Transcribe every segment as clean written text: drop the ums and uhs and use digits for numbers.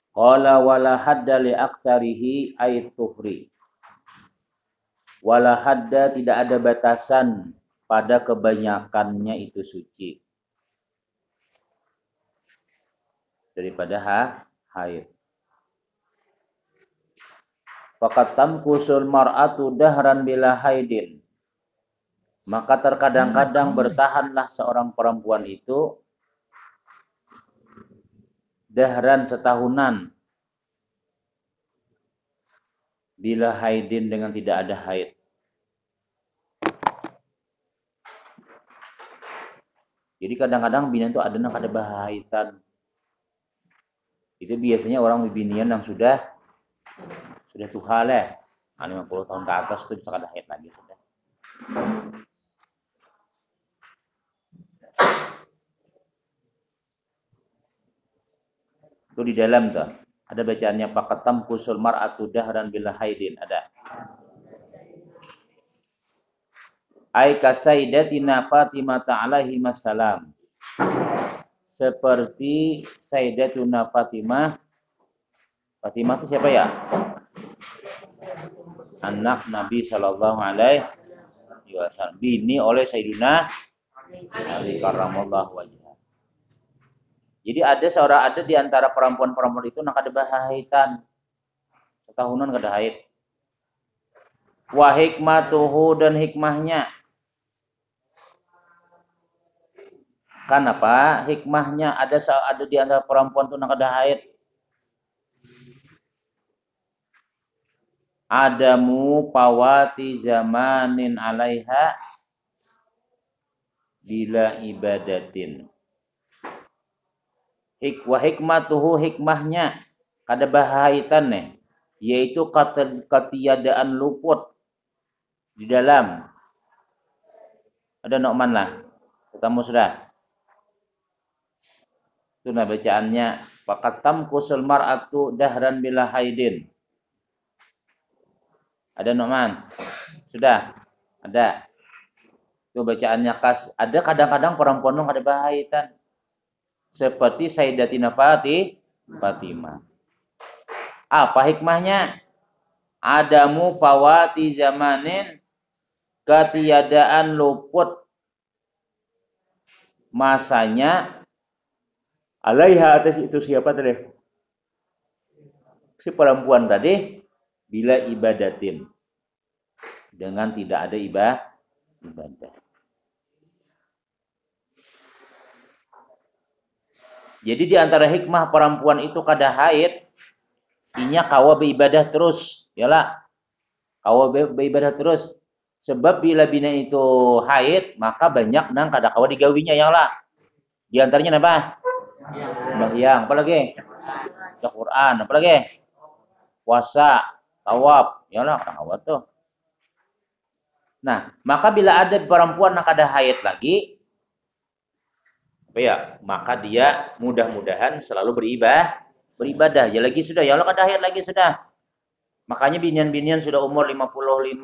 Qala wala hadda li aksarihi ay tuhri. Wala hadda, tidak ada batasan pada kebanyakannya itu suci. Daripada haid. Faqad tamkusul mar'atu dahran bila haidin. Maka terkadang-kadang bertahanlah seorang perempuan itu dahran setahunan bila haidin dengan tidak ada haid. Jadi kadang-kadang binian itu ada nang kada bahaitan. Itu biasanya orang binian yang sudah tuha lah. 50 tahun ke atas itu bisa kada haid lagi sudah. Itu di dalam tuh. Ada bacaannya faqatam kusul mar'atu dahran bila haidin. Ada. Ai kasaidatina Fatimah alaihi wassalam. Seperti Sayyidatuna Fatimah. Fatimah itu siapa ya? Anak Nabi sallallahu alaihi wasallam. Bini oleh Sayyidina Ali karramallahu wajhah. Jadi ada di antara perempuan-perempuan itu nak ada bahaitan. Setahunan kada haid. Wa hikmatuhu, dan hikmahnya. Kan apa? Hikmahnya ada di antara perempuan itu nak ada haid. Adamu pawati zamanin alaiha bila ibadatin. Wa hikmatuhu, hikmahnya kada bahaitan nih, yaitu ketiadaan luput di dalam. Ada nokman lah, ketemu sudah. Itu nah bacaannya faqatam kusul mar'atu dahran bila haidin. Ada nokman? Sudah? Ada. Itu bacaannya kas. Ada kadang-kadang perempuan ada bahaitan. Seperti Sayyidatina Fatimah. Apa hikmahnya? Adamu fawati zamanin, ketiadaan luput masanya alaiha, atas itu siapa tadi? Si perempuan tadi bila ibadatin, dengan tidak ada ibadah. Jadi di antara hikmah perempuan itu kada haid, inya kawa beribadah terus, yalah. Kawa beribadah terus. Sebab bila bina itu haid, maka banyak nang kada kawa digawinya, yalah. Di antaranya apa? Sembahyang, apa lagi? Baca Quran, apa lagi? Puasa, tawaf, yalah, kada kawa tuh. Nah, maka bila ada perempuan yang kada haid lagi, apa ya, maka dia mudah-mudahan selalu beribadah. Ya lagi sudah, ya Allah kada haid lagi sudah. Makanya binian-binian sudah umur 55,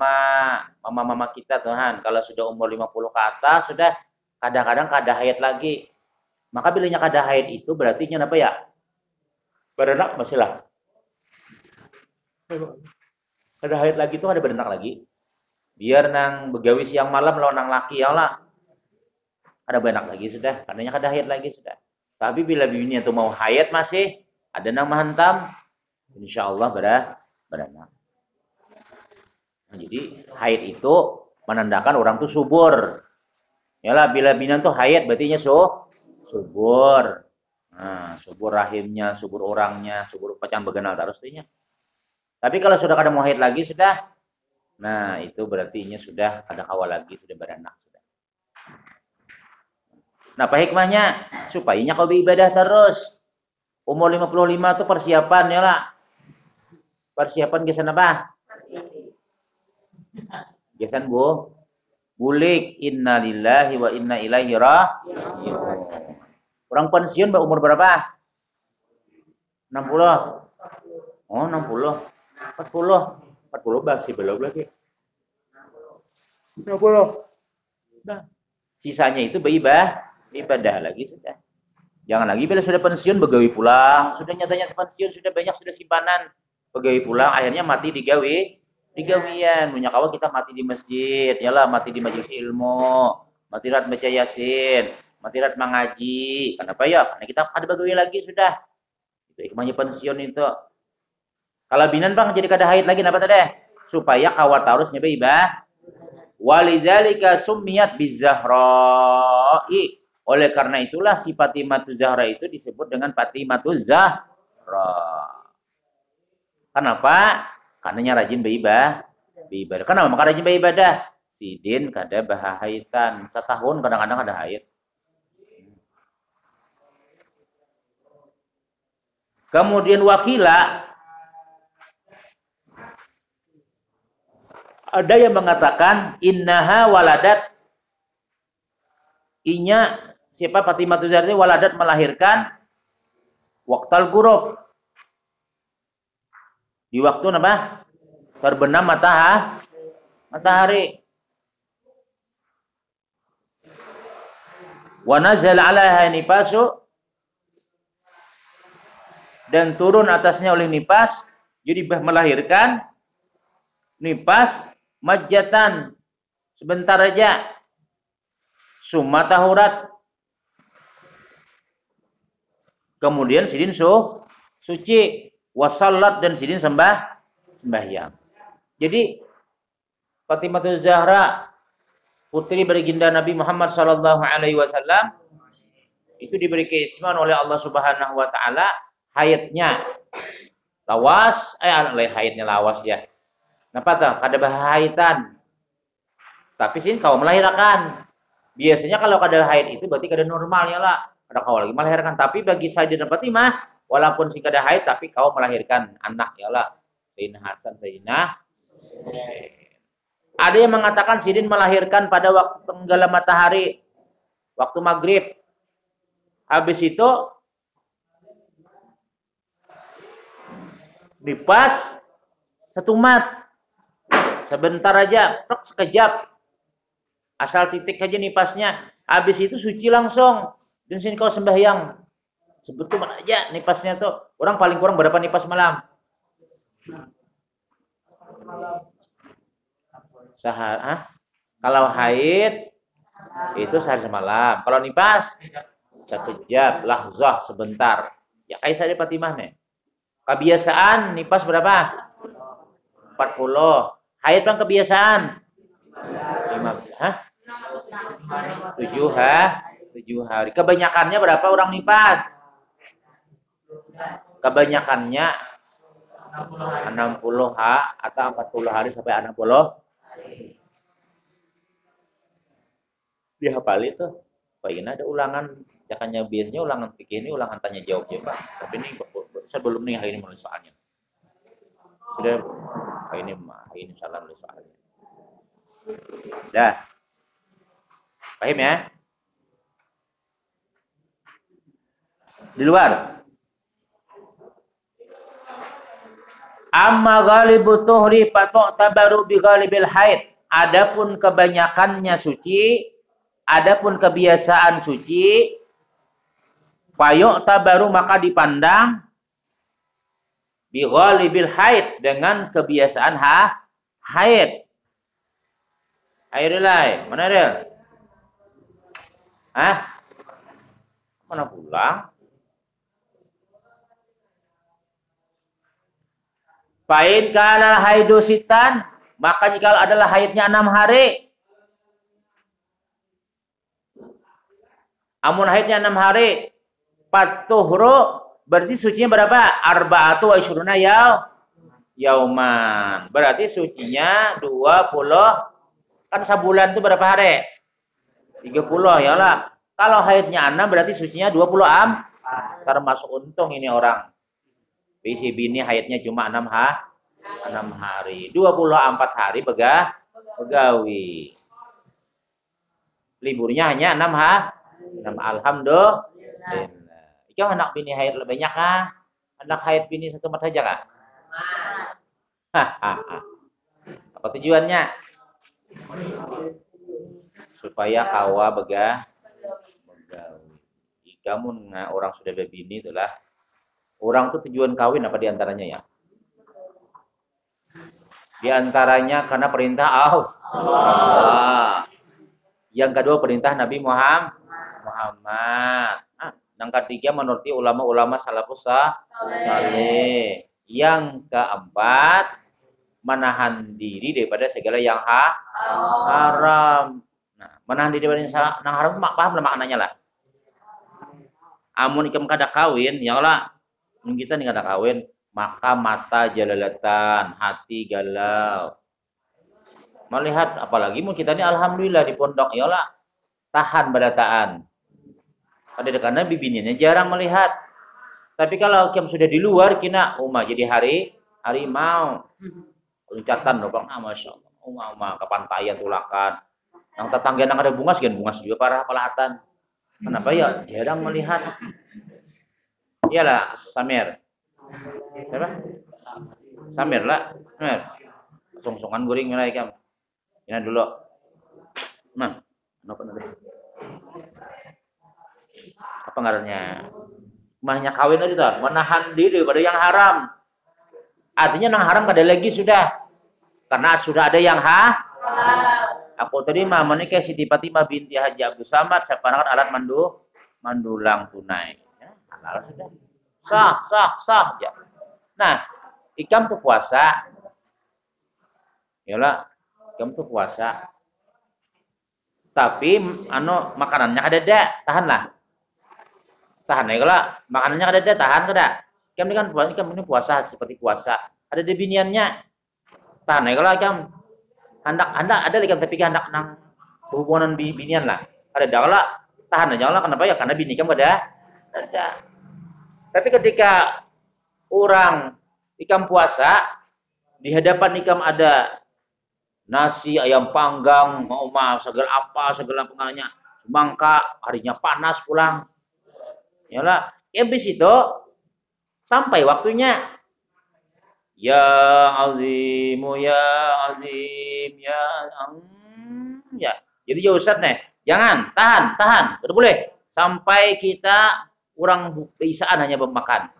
mama-mama kita Tuhan, kalau sudah umur 50 ke atas sudah kadang-kadang kada haid lagi. Maka bilanya kada haid itu berarti nya apa ya? Berenak masih lah. Kada haid lagi itu ada berenak lagi. Biar nang begawi siang malam lawan nang laki ya Allah. Ada berenak lagi sudah, karenanya kada haid lagi sudah. Tapi bila binian itu mau haid masih ada nang mahantam, insyaallah beranak. Nah, jadi haid itu menandakan orang tuh subur. Yalah, bila binian tuh haid berarti nya subur. Nah, subur rahimnya, subur orangnya, subur pacang begenal terus nya. Tapi kalau sudah kada mau haid lagi sudah, nah itu berarti nya sudah ada awal lagi, sudah beranak sudah. Nah, apa hikmahnya? Supaya nya kau beribadah terus. Umur 55 tuh persiapan ya lah. Persiapan gesan apa? Gesan bu. Bulik, innalillahi wa inna ilaihi raji'un. Orang pensiun umur berapa? 60. Oh, 60. 40 masih belum lagi. 60. Nah, sisanya itu beribadah lagi sudah. Jangan lagi bila sudah pensiun begawi pulang, sudah nyata-nyata pensiun, sudah banyak sudah simpanan, begawi pulang, akhirnya mati digawian. Punya kawan kita mati di masjid, yalah mati di majelis ilmu, mati rat baca yasin, mati rat mengaji. Kenapa ya? Karena kita ada begawi lagi sudah. Itu hikmahnya pensiun itu. Kalau binan bang jadi kada haid lagi, apa tadi? Supaya kawat harusnya bebas. Walidzalika summiyat bizahra'i. Oleh karena itulah si Fatimatu Zahra itu disebut dengan Fatimatu Zahra. Kenapa? Karenanya rajin beribadah. Kenapa maka rajin beribadah? Sidin kada bahaitan. Setahun kadang-kadang ada haid. Kemudian wakila ada yang mengatakan innaha waladat, inya siapa Fatimatu Zahra waladat melahirkan waqtal ghurub, di waktu apa? Terbenam matahari. Wa nazala 'alaiha nifasu, dan turun atasnya oleh nipas, jadi melahirkan nipas majatan sebentar aja. Summa tahurat, kemudian sidin suci, wasallat, dan sidin sembahyang. Jadi Fatimah Zahra putri baginda Nabi Muhammad sallallahu alaihi wasallam itu diberi keistimewaan oleh Allah Subhanahu wa taala, haidnya lawas, haidnya lawas ya. Kenapa tuh? Kada bahaitan. Tapi sih kau melahirkan. Biasanya kalau kada haid itu berarti kada normal ya lah. Ada kau lagi melahirkan. Tapi bagi Sayyidah Fatimah, walaupun si kada haid tapi kau melahirkan anak ya lah. Sayyidina Hasan, Sayyidina Husain. Ada yang mengatakan Sidin melahirkan pada waktu tenggelam matahari, waktu maghrib. Habis itu nipas setumat. Sebentar aja, sekejap. Asal titik aja nipasnya. Habis itu suci langsung. Dan sini kau sembahyang. Sebetulnya aja nipasnya tuh. Orang paling kurang berapa nipas malam? Kalau haid itu sehari semalam. Kalau nipas sekejap, lahzah, sebentar. Ya kayak saya Fatimah nih. Kebiasaan nipas berapa? 40. Haid bang kebiasaan 15. 7 hari. Kebanyakannya berapa orang nipas? Kebanyakannya 60 atau 40 hari sampai 60. Dihafal itu. Pak ini ada ulangan, jangannya biasanya ulangan pikir ini ulangan tanya jawab ya Pak. Tapi ini sebelum nih hari ini mulai soalnya. Sudah ini salah mulai soalnya. Dah. Paham ya? Di luar. Amma ghalibu tuhri fatu'tabaru bi ghalibil haid. Adapun kebanyakannya suci, adapun kebiasaan suci, fayu'tabaru maka dipandang bi ghalibil haid dengan kebiasaan haid. Airulai, mana dia? Mana pulang? Fa'in kana haidu sitan, maka jika adalah haidnya 6 hari. Amun haidnya 6 hari, patuhru berarti sucinya berapa? Arba'atu wa isyruna yauman. Berarti sucinya 20. Kan sebulan itu berapa hari? 30 ya lah. Kalau haidnya 6 berarti sucinya 20 termasuk untung ini orang. Bisi bini haidnya cuma 6 hari. 24 hari begawi. Liburnya hanya 6 alhamdulillah. Itu anak bini haid lebih banyak kah? Anak haid bini satu mat saja kah? Apa tujuannya? Supaya kawa begawi. kamu orang sudah berbini itulah orang tuh tujuan kawin apa diantaranya ya? Diantaranya karena perintah Allah. Yang kedua perintah Nabi Muhammad. Yang ketiga menurut ulama-ulama salafus saleh. Yang keempat menahan diri daripada segala yang haram. Nah, menahan diri daripada yang haram paham lah maknanya lah. Amun ikam kada kawin, ya lah. Kita nih kada kawin, maka mata jalalatan, hati galau. Melihat apalagi mun kita ini alhamdulillah di pondok ya lah. Tahan badataan. Ada karena bibininya jarang melihat. Tapi kalau ikam sudah di luar kina jadi harimau. Loncatan loh bang, masya Allah, kepantaian tulakan. Yang tetangga yang ada bungas juga parah pelahatan. Kenapa ya? Jarang melihat. Iyalah, Samir. Siapa? Samir lah. Song-songan guring mulai kam. Ini dulu. Nah, apa nanti? Apa ngarannya? Mahnya kawin tadi tuh, menahan diri pada yang haram. Artinya yang haram kada lagi sudah. Karena sudah ada yang Aku tadi mamane ke Siti Fatimah binti Haji Abdul Samad sapanangan alat mandulang tunai. Ya, halal sudah. Sah ya. Nah, ikam tuh puasa. Yalah, ikam tuh puasa. Tapi makanannya kada ada, tahanlah. Tahan ya kalau makanannya kada ada, tahan kada. Ikam ini kan puasa seperti puasa. Ada debiniannya. Tahan ya kalau ikam hendak ada ikam tapi hendak nang hubungan binian lah. Ada kalau tahan aja lah kenapa ya? Karena bini ikam kada ada. Tapi ketika orang ikam puasa di hadapan ikam ada nasi ayam panggang, segala pengalnya, semangka, harinya panas pulang. Yalah, habis itu sampai waktunya. Ya azimu ya azim ya. Jadi ya Ustaz nih, jangan tahan, tidak boleh sampai kita orang keisaan hanya memakan.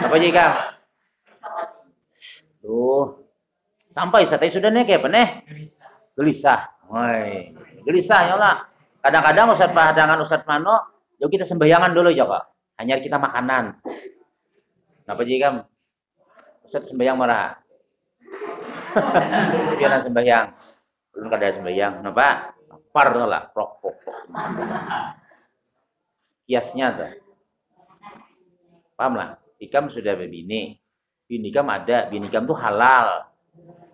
Apa jika? Tuh sampai saat sudah nih kayak apa nih? Gelisah. Gelisah ya lah. Kadang-kadang Ustaz padangan Ustaz Mano, yuk kita sembayangan dulu ya Pak. Hanya kita makanan. Apa jika? Ustaz sembahyang marah. Biar sembahyang. Belum kada sembahyang. Kenapa? Lapar lah, prok. Kiasnya tuh. Paham lah? Ikam sudah berbini. Bini ikam ada, bini ikam tuh halal.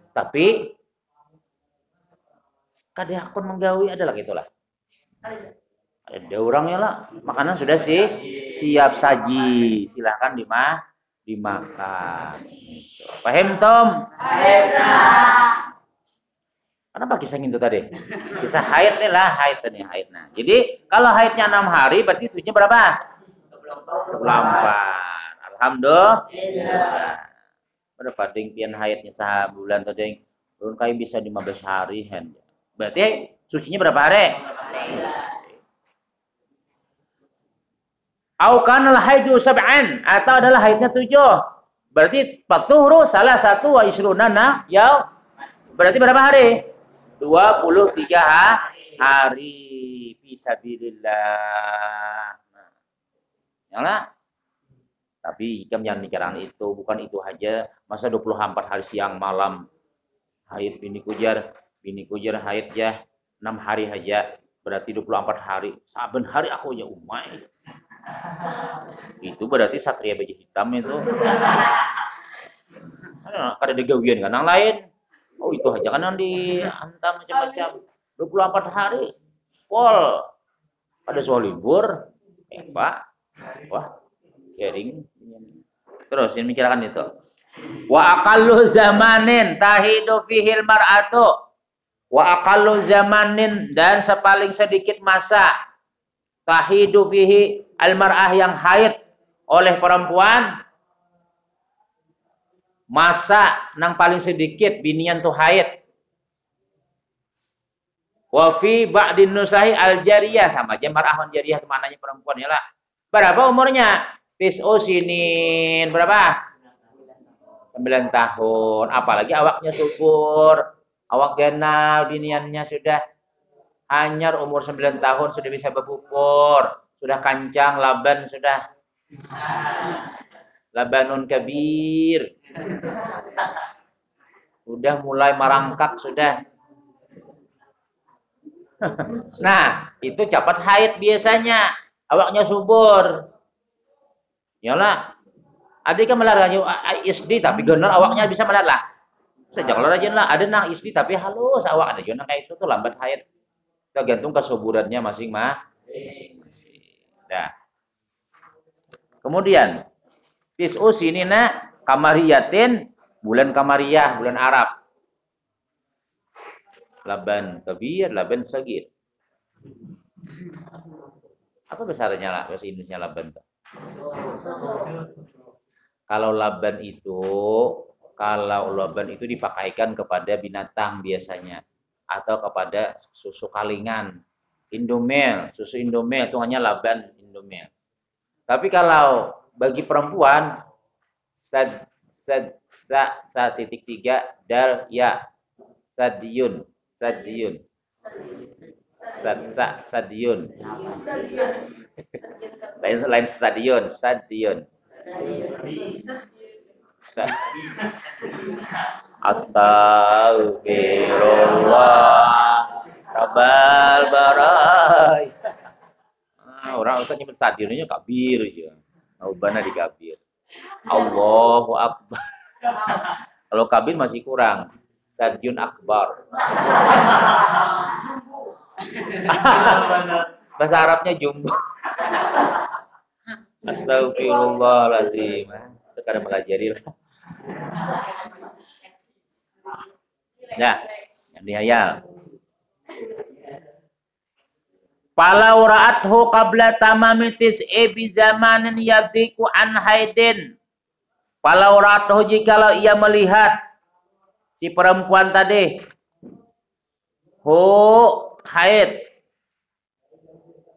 Tapi kada akun menggawi adalah gitulah. Ada orangnya lah, makanan sudah siap saji. Silakan dimakan. Paham Tom? Kenapa kisah itu tadi? Kisah haid nih lah, haid. Nah, jadi kalau haidnya 6 hari berarti sucinya berapa? 24. Alhamdulillah. Berapa ding pian haidnya sebulan tadi? Belum kayak bisa 15 hari hen. Berarti sucinya berapa hari? Au kana al-haidu sab'an atau adalah haidnya 7. Berarti fatuhru salah satu wa isrunana ya. Berarti berapa hari? 23 hari fisabilillah. Nah, yalah. Tapi ikam jangan mikiran itu, bukan itu aja. Masa 24 hari siang malam haid bini kujar haid ya 6 hari aja. Berarti 24 hari. Saben hari aku ya umai. Itu berarti satria baju hitam itu. Kada digawian kan yang lain. Oh itu aja kan yang dihantam macam-macam. 24 hari. Pol. Ada soal libur. Pak. Wah. Sharing. Terus ini mikirkan itu. Wa aqallu zamanin tahidu fihil mar'atu. Wa aqallu zamanin dan sepaling sedikit masa tahidu fihi al-mar'ah yang haid oleh perempuan, masa nang paling sedikit binian tuh haid Wa fi ba'din nusahi al jariyah, sama aja mar'ah jariyah itu maknanya perempuan ya lah. Berapa umurnya? Tis'u sinin. Berapa? 9 tahun. Apalagi awaknya subur. Awak genal biniannya sudah anyar umur 9 tahun sudah bisa berpupur. Sudah kancang, laban sudah labanun kabir. Sudah mulai merangkak sudah. Nah, itu cepat haid biasanya. Awaknya subur. Yalah, adik kan melar isdi tapi genar awaknya bisa melar lah. Sejak rajin lah, ada nang isdi tapi halus awak ada juga kayak itu tuh lambat haid. Tergantung kesuburannya masing-masing. Nah. Kemudian tis'u sinina kamariyatin, bulan kamariyah, bulan Arab. Laban kabir, laban sagir. Apa besarnya lah bahasa Indonesia laban? Kalau laban itu dipakaikan kepada binatang biasanya atau kepada susu kalingan. Indomel, susu Indomel itu hanya laban Indomel. Tapi kalau bagi perempuan sa titik 3 dal ya sadiun sadiun lain stadion Astagfirullah Rabal barai. Orang usah nyebut stadionnya kabir aja. Ubana di kabir. Allahu Akbar. Kalau kabir masih kurang. Stadion Akbar. Bahasa Arabnya jumbo. Astagfirullahaladzim. Sekarang pelajari lah. Nah, yang dihayal. Palau ra'athu qabla tamami tis'i bi zamanin yadiku an haidin. Palau ra'athu jikalau ia melihat si perempuan tadi haid.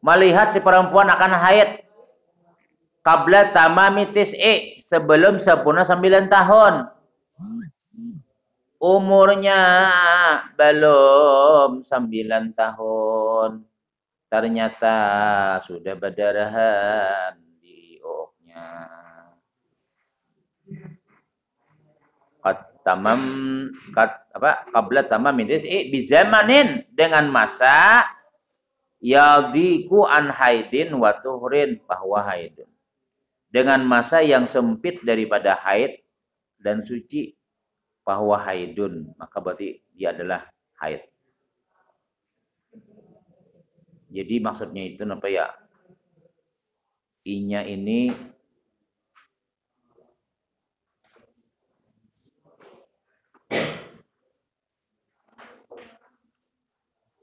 Melihat si perempuan akan haid qabla tamami tis'i, sebelum sempurna 9 tahun. Umurnya belum 9 tahun. Ternyata sudah berdarahan di oknya. Qabla tamam bi zamanin, dengan masa yadiku an haidin wa tuhrin, bahwa haidun, dengan masa yang sempit daripada haid dan suci, bahwa haidun, maka berarti dia adalah haid. Jadi maksudnya itu apa ya? I-nya ini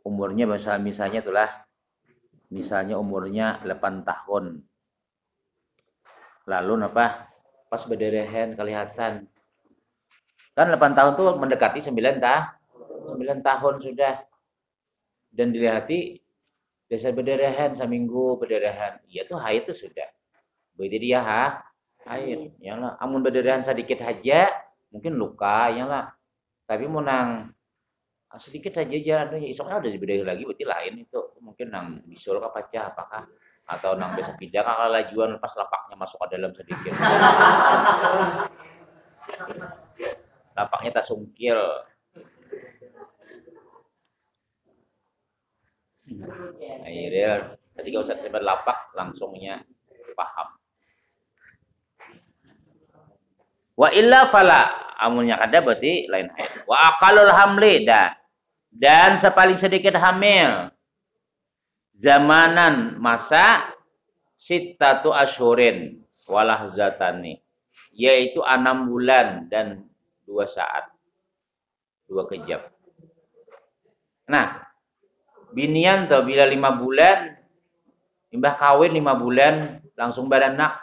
umurnya misalnya itulah, misalnya umurnya 8 tahun. Lalu apa? Pas berderahan kelihatan. Kan 8 tahun tuh mendekati 9 tahun sudah. Dan dilihati desa berderahan seminggu berderahan. Iya tuh haid tuh sudah. Begitu dia haid. Yalah, amun berderahan sedikit aja mungkin luka yalah. Tapi mau nang sedikit saja jalannya isoknya udah dibedai lagi berarti lain itu mungkin nang bisul ke pacah apakah atau nang besok pindah kalau lajuan lepas lapaknya masuk ke dalam sedikit lapaknya tak sungkil akhirnya tadi gak usah sebar lapak langsungnya paham. Wa illa fala, amunnya kada berarti lain haid. Wa aqalul hamli dan sepaling sedikit hamil zamanan masa sittatu asyhurin walahzatani, yaitu 6 bulan dan 2 saat 2 kejap. Nah, binian tuh bila 5 bulan imbah kawin 5 bulan langsung beranak,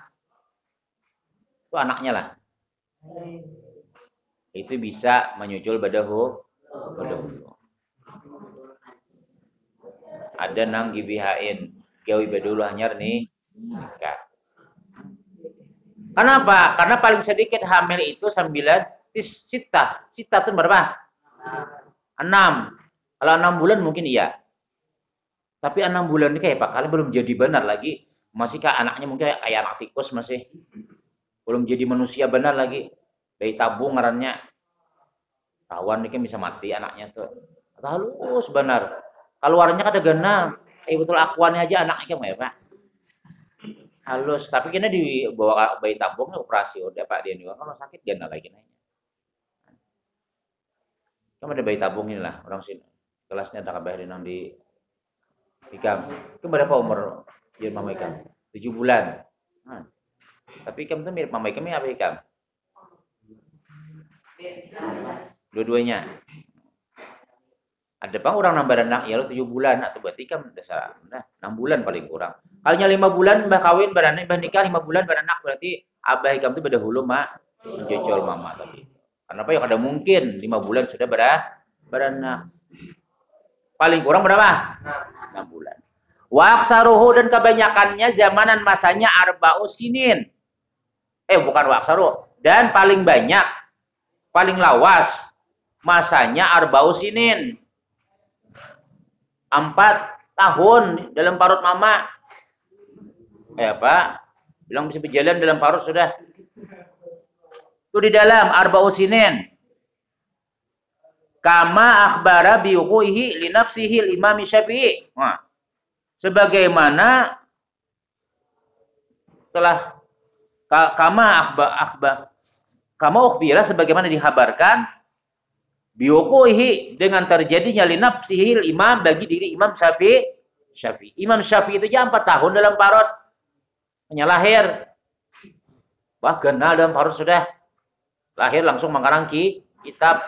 itu anaknya lah. Itu bisa menyusul badahu. ada nang gibihain gawi bedulu hanyar nih nikah. Kenapa? Karena paling sedikit hamil itu 9 sita. Sita itu berapa? 6. Kalau 6 bulan mungkin iya. Tapi 6 bulan ini kayak Pak, kalian belum jadi benar lagi. Masih kayak anaknya mungkin kayak anak tikus masih. Belum jadi manusia benar lagi. Bayi tabung ngarannya. Tawan ini kan bisa mati anaknya tuh. Halus benar. Keluarnya kada genah. Betul akuannya aja anaknya kan ya Pak. Halus. Tapi kena dibawa bayi tabung operasi udah Pak dia juga kalau sakit genah lagi nanya. Kan ada bayi tabung inilah orang sini. Kelasnya tak kabeh nang di Ikam. Itu berapa umur dia Mama Ikam? 7 bulan. Nah. Tapi Ikam tuh mirip Mama Ikam apa Ikam? Dua-duanya. Ada bang orang nambah anak ya lo 7 bulan atau berarti kan dasar nah 6 bulan paling kurang. Kalinya 5 bulan mbah kawin beranak mbah nikah 5 bulan beranak berarti abah Ikam tuh beda hulu mak menjejol mama tadi. Kenapa ya kada mungkin 5 bulan sudah beranak. Paling kurang berapa? 6 bulan. Wa aksaruhu dan kebanyakannya zamanan masanya arba'u sinin. Bukan wa aksaruhu. Dan paling banyak, paling lawas masanya arba'u sinin. 4 tahun dalam parut mama. Pak, bilang bisa berjalan dalam parut sudah. Itu di dalam arba'u sinin. Kama akhbara biuquihi li nafsihi Imam Syafi'i. Nah, sebagaimana telah kama ukhbira sebagaimana dihabarkan biuquihi dengan terjadinya li nafsihi Imam bagi diri Imam Syafi'i. Imam Syafi'i itu aja 4 tahun dalam parut hanya lahir. Wah, kenal dalam parut sudah. Lahir langsung mengarang kitab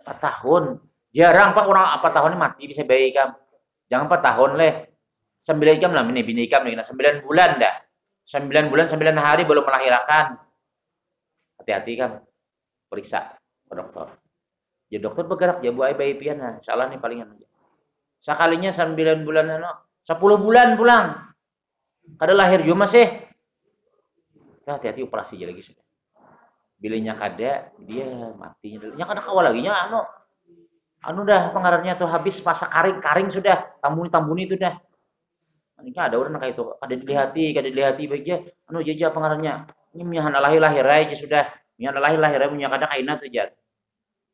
4 tahun. Jarang Pak orang 4 tahun ini mati bisa bayi Ikam. Jangan 4 tahun leh. 9 Ikam lah ini bini Ikam nih. 9 bulan dah. 9 bulan 9 hari belum melahirkan. Hati-hati Ikam. Periksa ke dokter. Ya dokter bergerak ya buai bayi pian nah. Insyaallah nih palingan. Sekalinya 9 bulan 10 bulan pulang. Kada lahir juga masih. Hati-hati operasi aja lagi sudah. Bilanya kada dia matinya dulu. Nya kada kawal lagi nya anu dah pengarannya tuh habis masa karing sudah tambuni itu dah. Ini ada orang kayak itu kada dilihati baik aja anu jaja pengarannya. Ini minyahan lahir aja sudah. Minyahan lahir punya kada kaina tuh jar.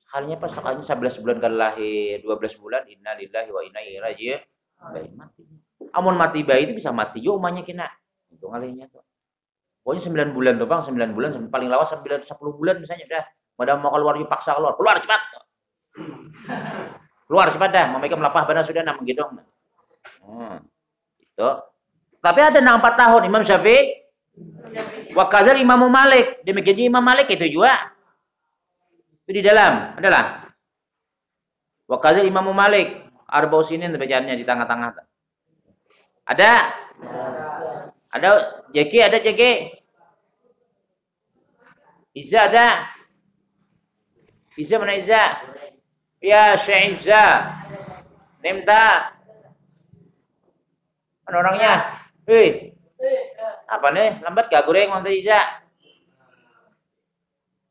Sekalinya pas sekalinya 11 bulan kada lahir, 12 bulan innalillahi wa inna ilaihi raji'un. Bayi mati. Amun mati bayi itu bisa mati juga umanya kena. Itu ngalihnya tuh. Pokoknya 9 bulan tuh Bang, 9 bulan paling lawas 9 10 bulan misalnya udah. Padahal mau keluar dipaksa keluar cepat. Keluar cepat dah, memakai melapah benar sudah nama gedong. Itu. Tapi ada 4 tahun Imam Syafi'i. Wa kadzal Imam Malik. Demikian Imam Malik itu juga. Itu di dalam, adalah. Wa kadzal Imam Malik. Arba'u sinin bacaannya di tengah-tengah. Ada? Ada JK, ada JK. Iza ada. Iza mana Iza? Ya Syekh Iza. Nemta. Mana orangnya? Apa nih? Lambat gak goreng mantu Iza?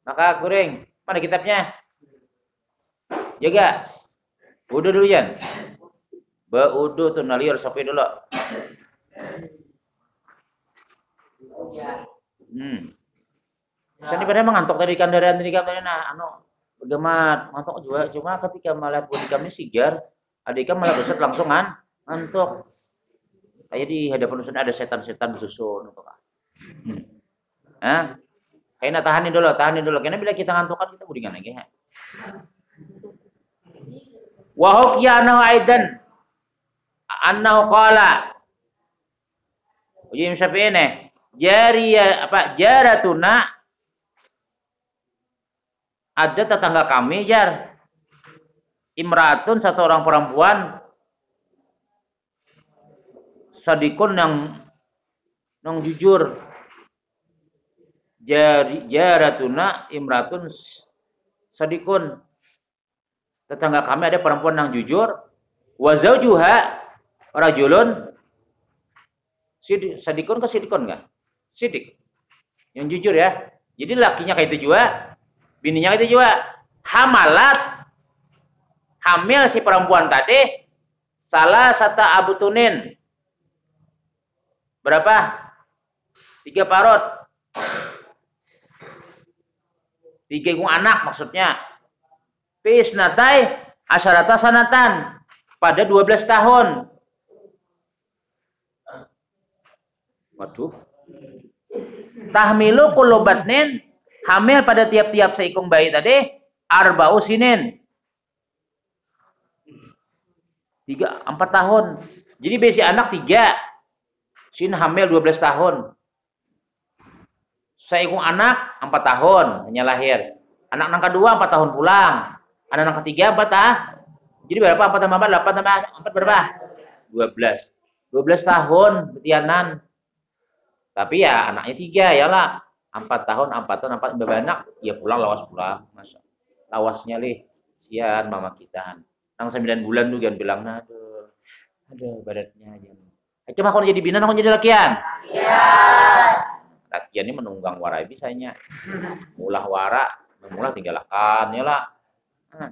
Maka goreng. Mana kitabnya? Jaga. Udah dulu Jan. Beudu tuh naliur sopi dulu. Saya pada mengantuk tadi kandaran tadi nah begemat ngantuk juga cuma ketika malah ikamnya sigar adik malah besar langsung ngantuk kayak di hadapan Ustaz ada setan-setan susun gitu kan. Kayaknya tahanin dulu karena bila kita ngantuk kan kita budingan lagi ya. Wa hukyanahu aidan annahu qala Imam Syafi'i nih jaratuna ada tetangga kami jar imratun satu orang perempuan sadikun yang jujur jaratuna imratun sadikun tetangga kami ada perempuan yang jujur Wa zaujuha rajulun sidikun ke sidikun enggak? Sidik. Yang jujur ya. Jadi lakinya kayak itu juga, bininya kayak itu juga. Hamalat, hamil si perempuan tadi salah satu abutunin. Berapa? 3 parot. 3 anak maksudnya. Pisnatai asyarata sanatan pada 12 tahun. Waduh. Tahmilu kullu batnin, hamil pada tiap-tiap seikung bayi tadi arba'u sinin. 4 tahun. Jadi besi anak 3. Sin hamil 12 tahun. Seikung anak 4 tahun hanya lahir. Anak yang kedua 4 tahun pulang. Anak yang ketiga 4 Jadi berapa? 4 tambah 4, 8 tambah 4 berapa? 12. 12 tahun betianan. Tapi ya anaknya 3 ya lah. 4 tahun, 4 berapa anak? Ya pulang lawas pulang. Masa lawasnya lih. Sian mama kita. Nang 9 bulan tuh kan bilang aduh badannya aja. Cuma kalau jadi bina, kalau jadi lakian. Iya. Lakian ini menunggang warai bisanya. Mulah wara, mulah tinggalkan ya lah.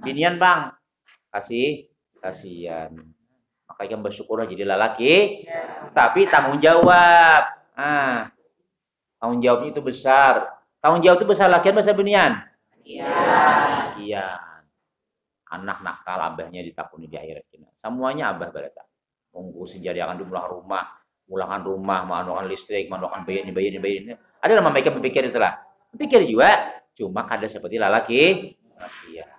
Binian bang, kasihan. Makanya bersyukur jadi lelaki, tapi tanggung jawab. Tanggung jawabnya itu besar. Tanggung jawab itu besar lakian, besar binian. Iya. Lakian. Anak nakal abahnya ditakuni di akhirat. Semuanya abah berata. Ngurusin jadikan di mulakan rumah, manukan listrik, manukan bayi. Ada nama mereka berpikir itulah. Berpikir juga, cuma kada seperti lelaki. Iya.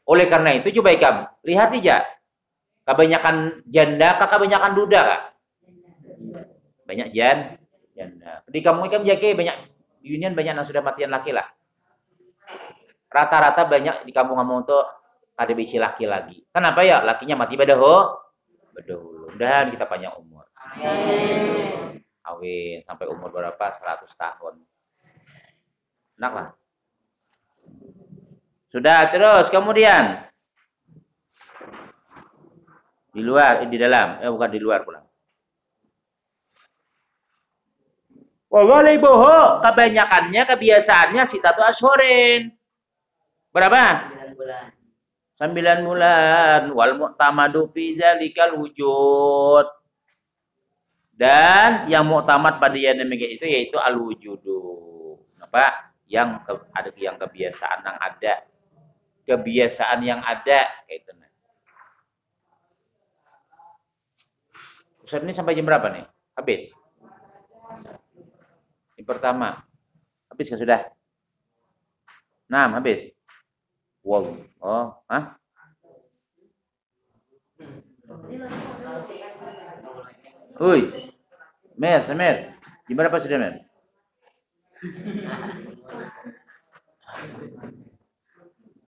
Oleh karena itu coba ikam lihat aja. Kebanyakan janda, kebanyakan duda kak. Banyak janda. Di kamu ikam jake banyak union banyak yang sudah matian laki lah. Rata-rata banyak di kampung-kampung tuh ada bisi laki lagi. Kenapa ya? Lakinya mati badaho. Dan kita panjang umur. Amin. Awin sampai umur berapa? 100 tahun. Enak lah. Sudah, terus kemudian di luar, di dalam, bukan di luar pulang. Wawalibuhu, kebanyakannya kebiasaannya sitatu ashurin. Berapa? 9 bulan. 9 bulan. Wal mu'tamadu fi zalikal wujud. Dan yang muktamad pada yang demikian itu yaitu al wujudu. Apa? Yang ada yang kebiasaan yang ada. Kebiasaan yang ada kayak itu. Ustaz ini sampai jam berapa nih? Habis. Yang pertama. Habis kan sudah? 6 habis. Wow. Oh, hah? Uy. Semir. Jam berapa sudah, Mer?